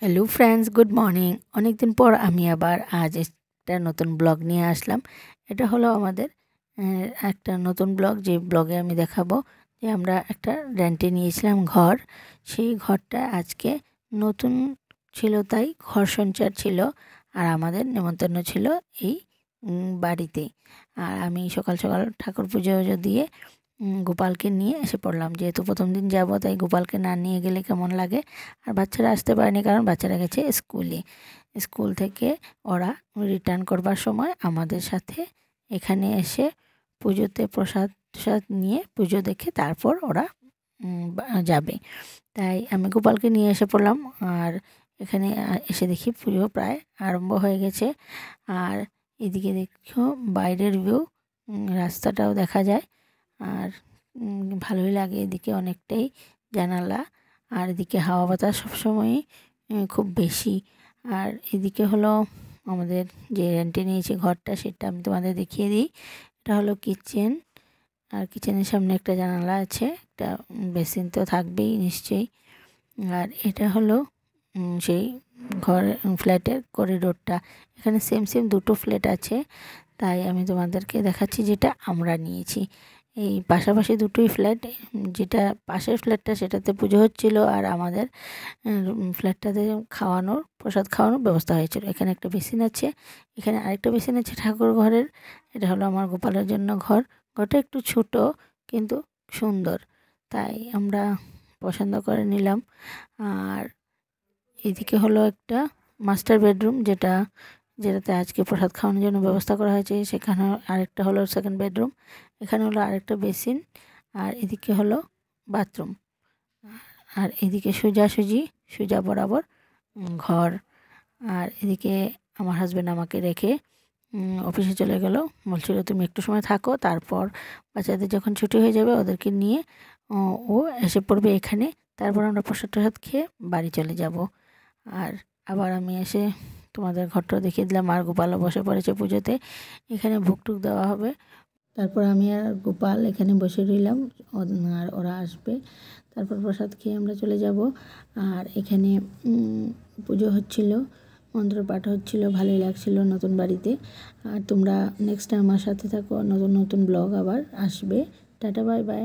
Hello friends, good morning. অনেক দিন পর আমি আবার আজ একটা নতুন ব্লগ নিয়ে আসলাম। এটা হলো আমাদের একটা নতুন ব্লগ, যে ব্লগে আমি দেখাবো যে আমরা একটা রেন্টে নিয়েছিলাম ঘর। সেই ঘরটা আজকে নতুন ছিল, তাই ঘর সঞ্চার ছিল, আর আমাদের নেমন্তন্ন ছিল এই বাড়িতে। আর আমি সকাল সকাল ঠাকুর পুজো দিয়ে গোপালকে নিয়ে এসে পড়লাম। যেহেতু প্রথম দিন যাব, তাই গোপালকে না নিয়ে গেলে কেমন লাগে। আর বাচ্চারা আসতে পারেনি, কারণ বাচ্চারা গেছে স্কুলে। স্কুল থেকে ওরা রিটার্ন করবার সময় আমাদের সাথে এখানে এসে পুজোতে প্রসাদ টসাদ নিয়ে পুজো দেখে তারপর ওরা যাবে। তাই আমি গোপালকে নিয়ে এসে পড়লাম। আর এখানে এসে দেখি পুজো প্রায় আরম্ভ হয়ে গেছে। আর এদিকে দেখো বাইরের ভিউ, রাস্তাটাও দেখা যায়। আর ভালোই লাগে, এদিকে অনেকটাই জানালা, আর এদিকে হাওয়া বাতাস সবসময়ই খুব বেশি। আর এদিকে হলো আমাদের যে রেন্টে নিয়েছি ঘরটা, সেটা আমি তোমাদের দেখিয়ে দিই। এটা হলো কিচেন, আর কিচেনের সামনে একটা জানালা আছে, একটা বেসিন তো থাকবেই নিশ্চয়ই। আর এটা হলো সেই ঘর ফ্ল্যাটের করিডোরটা। এখানে সেম সেম দুটো ফ্ল্যাট আছে, তাই আমি তোমাদেরকে দেখাচ্ছি যেটা আমরা নিয়েছি। এই পাশাপাশি দুটোই ফ্ল্যাট। যেটা পাশের ফ্ল্যাটটা সেটাতে পুজো হচ্ছিল, আর আমাদের ফ্ল্যাটটাতে প্রসাদ খাওয়ানোর ব্যবস্থা হয়েছিল। এখানে একটা বেসিন আছে, এখানে আরেকটা বেসিন আছে ঠাকুর ঘরের। এটা হলো আমার গোপালের জন্য ঘর। ঘরটা একটু ছোট কিন্তু সুন্দর, তাই আমরা পছন্দ করে নিলাম। আর এদিকে হলো একটা মাস্টার বেডরুম, যেটাতে আজকে প্রসাদ খাওয়ানোর জন্য ব্যবস্থা করা হয়েছে। সেখানে আরেকটা হলো সেকেন্ড বেডরুম। এখানে হলো আরেকটা বেসিন, আর এদিকে হলো বাথরুম। আর এদিকে সোজা বরাবর ঘর। আর এদিকে আমার হাজব্যান্ড আমাকে রেখে অফিসে চলে গেল। বলছিল তুমি একটু সময় থাকো, তারপর বাচ্চাদের যখন ছুটি হয়ে যাবে ওদেরকে নিয়ে ও এসে পড়বে এখানে। তারপর আমরা প্রসাদ টসাদ খেয়ে বাড়ি চলে যাব। আর আবার আমি এসে তোমাদের ঘরটা দেখিয়ে দিলাম। আর গোপালও বসে পড়েছে পুজোতে, এখানে ভোগ টুক দেওয়া হবে। তারপর আমি আর গোপাল এখানে বসে রইলাম, আর ওরা আসবে, তারপর প্রসাদ খেয়ে আমরা চলে যাব। আর এখানে পুজো হচ্ছিল, মন্ত্র পাঠ হচ্ছিল, ভালোই লাগছিল নতুন বাড়িতে। আর তোমরা নেক্সট টাইম আমার সাথে থাকো, নতুন নতুন ব্লগ আবার আসবে। Tata, bye bye.